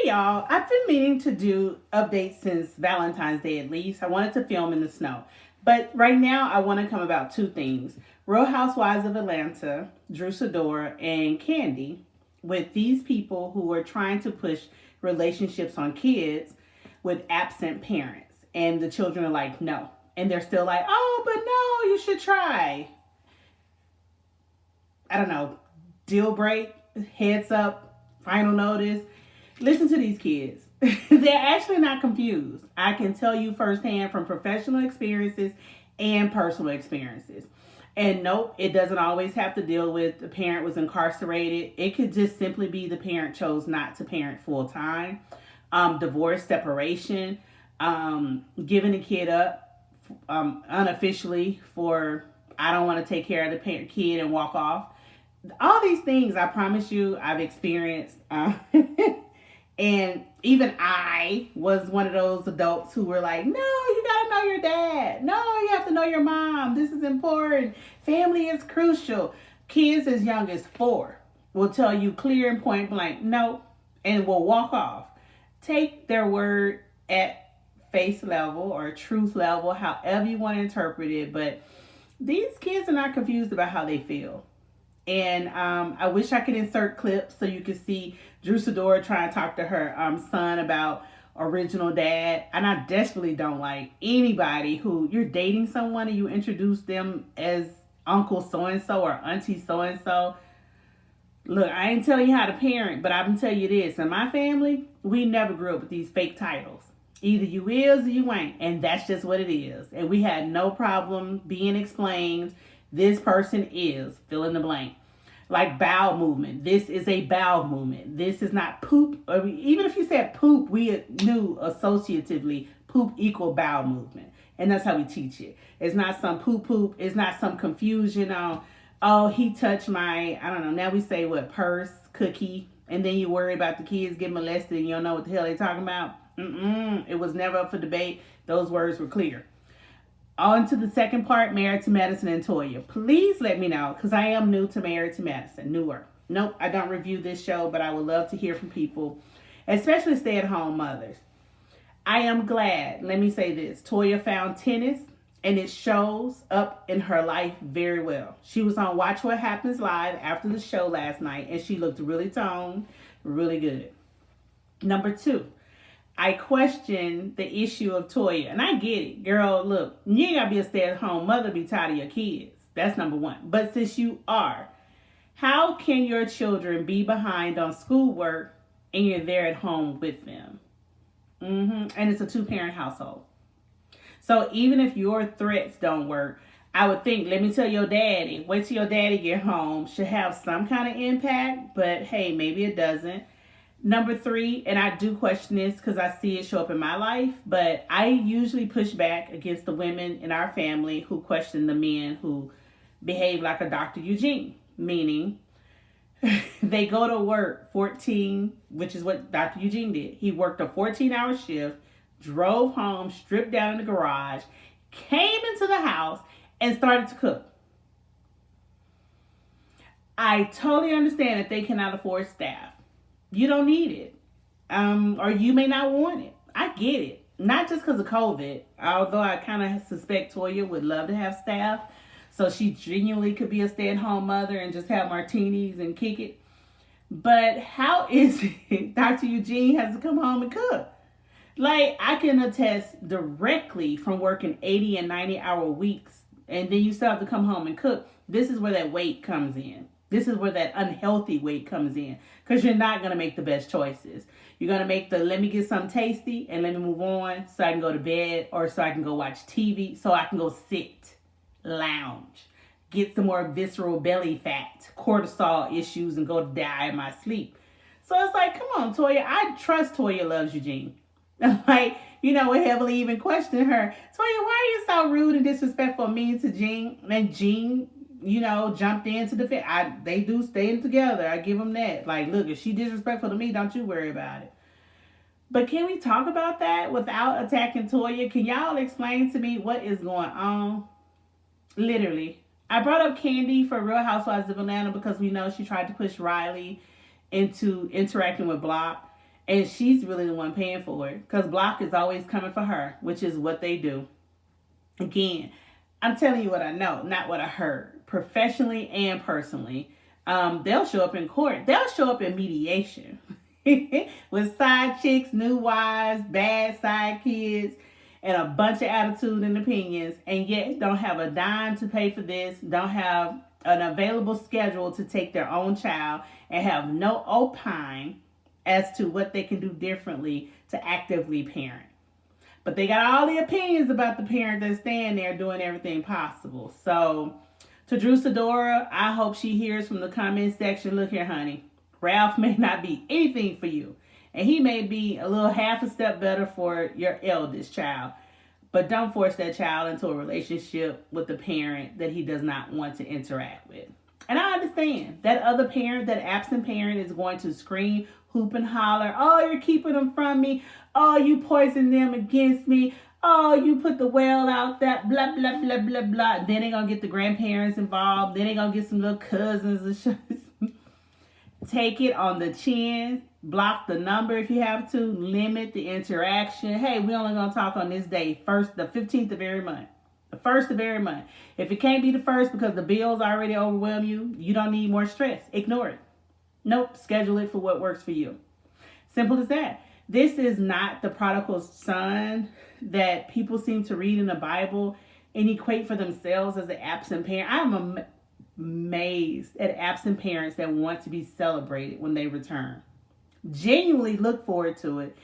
y'all, I've been meaning to do updates since Valentine's Day at least. I wanted to film in the snow. But right now, I want to come about two things. Real Housewives of Atlanta, Sidora, and Kandi, with these people who are trying to push relationships on kids with absent parents. And the children are like, no. And they're still like, oh, but no, you should try. I don't know, deal break, heads up, final notice. Listen to these kids. They're actually not confused. I can tell you firsthand from professional experiences and personal experiences. And nope, it doesn't always have to deal with the parent was incarcerated. It could just simply be the parent chose not to parent full time, divorce, separation, giving a kid up unofficially for I don't want to take care of the kid and walk off. All these things, I promise you, I've experienced. And even I was one of those adults who were like, no, you gotta know your dad. No, you have to know your mom. This is important. Family is crucial. Kids as young as 4 will tell you clear and point blank, no, and will walk off. Take their word at face level or truth level, however you want to interpret it. But these kids are not confused about how they feel. And I wish I could insert clips so you could see Sidora trying to talk to her son about original dad. And I desperately don't like anybody who you're dating someone and you introduce them as Uncle so-and-so or Auntie so-and-so. Look, I ain't telling you how to parent, but I'm telling you this. In my family, we never grew up with these fake titles. Either you is or you ain't. And that's just what it is. And we had no problem being explained. This person is, fill in the blank. Like bowel movement. This is a bowel movement. This is not poop. Or even if you said poop, we knew associatively poop equal bowel movement. And that's how we teach it. It's not some poop. It's not some confusion on, oh, he touched my, I don't know. Now we say what, purse, cookie. And then you worry about the kids getting molested and you don't know what the hell they're talking about. It was never up for debate. Those words were clear. On to the second part, Married to Medicine and Toya. Please let me know, because I am new to Married to Medicine, newer. Nope, I don't review this show, but I would love to hear from people, especially stay-at-home mothers. I am glad, let me say this, Toya found tennis, and it shows up in her life very well. She was on Watch What Happens Live after the show last night, and she looked really toned, really good. Number 2. I question the issue of Toya. And I get it. Girl, look, you ain't got to be a stay-at-home mother be tired of your kids. That's number 1. But since you are, how can your children be behind on schoolwork and you're there at home with them? And it's a 2-parent household. So even if your threats don't work, I would think, let me tell your daddy, wait till your daddy get home, should have some kind of impact. But hey, maybe it doesn't. Number 3, and I do question this because I see it show up in my life, but I usually push back against the women in our family who question the men who behave like a Dr. Eugene, meaning they go to work 14, which is what Dr. Eugene did. He worked a 14-hour shift, drove home, stripped down in the garage, came into the house, and started to cook. I totally understand that they cannot afford staff. You don't need it. Or you may not want it. I get it. Not just because of COVID. Although I kind of suspect Toya would love to have staff. So she genuinely could be a stay-at-home mother and just have martinis and kick it. But how is it Dr. Eugene has to come home and cook? Like, I can attest directly from working 80 and 90-hour weeks. And then you still have to come home and cook. This is where that weight comes in. This is where that unhealthy weight comes in. Because you're not going to make the best choices. You're going to make the let me get something tasty and let me move on so I can go to bed or so I can go watch TV, so I can go sit, lounge, get some more visceral belly fat, cortisol issues, and go die in my sleep. So it's like, come on, Toya. I trust Toya loves Eugene. Like, we heavily even question her. Toya, why are you so rude and disrespectful, mean to Gene? And Gene, jumped in to defend. They do stay together. I give them that. Like, look, if she disrespectful to me, don't you worry about it. But can we talk about that without attacking Toya? Can y'all explain to me what is going on? Literally. I brought up Kandi for Real Housewives of Atlanta because we know she tried to push Riley into interacting with Block. And she's really the one paying for it because block is always coming for her, which is what they do. Again, I'm telling you what I know, not what I heard, professionally and personally. They'll show up in court. They'll show up in mediation with side chicks, new wives, bad side kids, and a bunch of attitude and opinions, and yet don't have a dime to pay for this, don't have an available schedule to take their own child, and have no opine as to what they can do differently to actively parent. But they got all the opinions about the parent that's staying there doing everything possible. So, to Drew Sidora, I hope she hears from the comment section, look here, honey, Ralph may not be anything for you. And he may be a little half a step better for your eldest child. But don't force that child into a relationship with the parent that he does not want to interact with. And I understand that other parent, that absent parent, is going to scream, hoop, and holler, oh, you're keeping them from me. Oh, you poison them against me. Oh, you put the well out, that blah, blah, blah, blah, blah. Then they're going to get the grandparents involved. Then they're going to get some little cousins and shit. Take it on the chin. Block the number if you have to. Limit the interaction. Hey, we only going to talk on this day, the 15th of every month. The first of every month. If it can't be the first because the bills already overwhelm you, you don't need more stress. Ignore it. Nope. Schedule it for what works for you. Simple as that. This is not the prodigal son that people seem to read in the Bible and equate for themselves as an absent parent. I'm amazed at absent parents that want to be celebrated when they return. Genuinely look forward to it.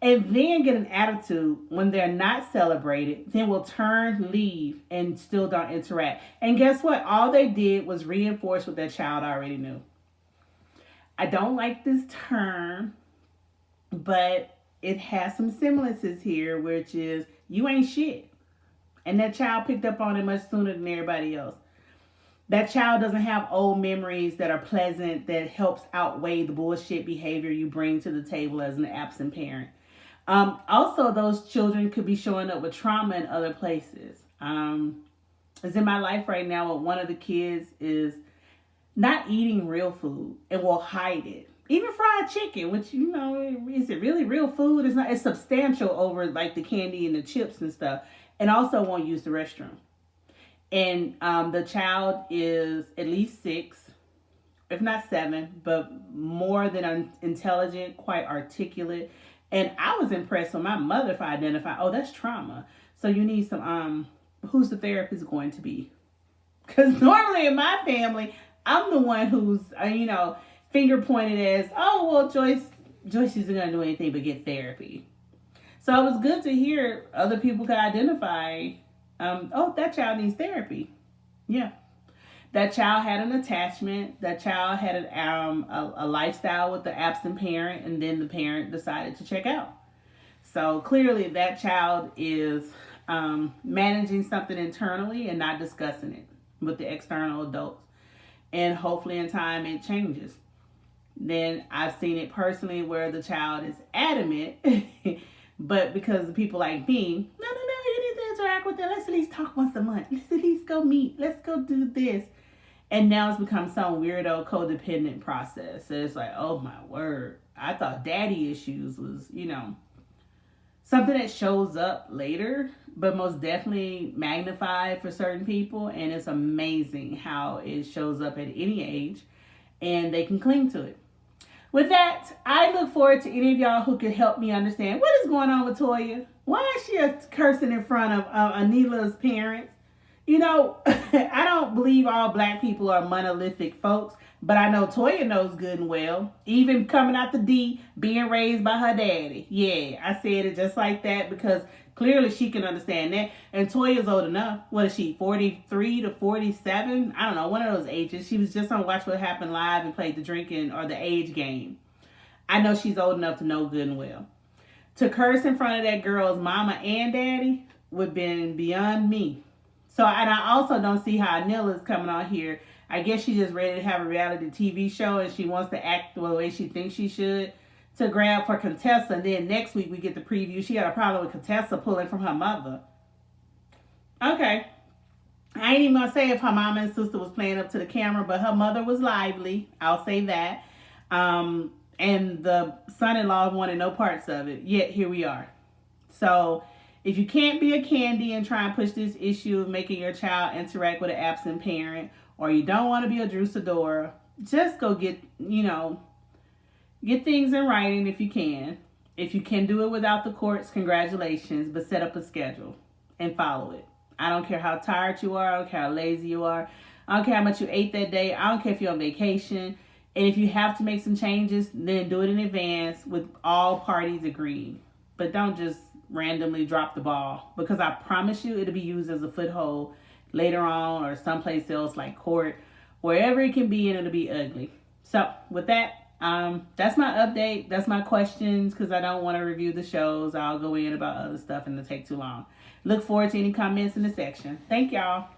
And then get an attitude when they're not celebrated, then will turn, leave, and still don't interact. And guess what? All they did was reinforce what their child already knew. I don't like this term, but it has some semblances here, which is you ain't shit. And that child picked up on it much sooner than everybody else. That child doesn't have old memories that are pleasant, that helps outweigh the bullshit behavior you bring to the table as an absent parent. Also, those children could be showing up with trauma in other places. It's in my life right now where one of the kids is not eating real food and will hide it. Even fried chicken, which, you know, is it really real food? It's not. It's substantial over like the candy and the chips and stuff. And also won't use the restroom. And the child is at least 6, if not 7, but more than intelligent, quite articulate. And I was impressed with my mother for identifying, oh, that's trauma. So you need some, who's the therapist going to be? Because normally in my family, I'm the one who's, finger pointed as, oh, well, Joyce isn't going to do anything but get therapy. So it was good to hear other people could identify, oh, that child needs therapy. Yeah. That child had an attachment. That child had a lifestyle with the absent parent, and then the parent decided to check out. So clearly that child is managing something internally and not discussing it with the external adults. And hopefully in time it changes. Then I've seen it personally where the child is adamant, but because of people like me, no, you need to interact with them. Let's at least talk once a month. Let's at least go meet. Let's go do this. And now it's become some weirdo codependent process. So it's like, oh my word. I thought daddy issues was, something that shows up later, but most definitely magnified for certain people. And it's amazing how it shows up at any age and they can cling to it. With that, I look forward to any of y'all who could help me understand what is going on with Toya. Why is she cursing in front of Anila's parents? I don't believe all black people are monolithic folks, but I know Toya knows good and well, even coming out the D, being raised by her daddy. Yeah, I said it just like that because clearly she can understand that. And Toya's old enough. What is she, 43 to 47? I don't know, one of those ages. She was just on Watch What Happened Live and played the drinking or the age game. I know she's old enough to know good and well. To curse in front of that girl's mama and daddy would have been beyond me. So, and I also don't see how Anila's coming on here. I guess she's just ready to have a reality TV show and she wants to act the way she thinks she should to grab for Contessa. And then next week we get the preview. She had a problem with Contessa pulling from her mother. Okay. I ain't even going to say if her mama and sister was playing up to the camera, but her mother was lively. I'll say that. And and the son-in-law wanted no parts of it, yet here we are. So if you can't be a Kandi and try and push this issue of making your child interact with an absent parent, or you don't want to be a Sidora, just go get things in writing if you can. If you can do it without the courts, congratulations, but set up a schedule and follow it. I don't care how tired you are. I don't care how lazy you are. I don't care how much you ate that day. I don't care if you're on vacation. And if you have to make some changes, then do it in advance with all parties agreeing. But don't just randomly drop the ball, because I promise you it'll be used as a foothold later on or someplace else like court, wherever it can be, and it'll be ugly. So with that, that's my update. That's my questions, because I don't want to review the shows. I'll go in about other stuff and it'll take too long. Look forward to any comments in the section. Thank y'all.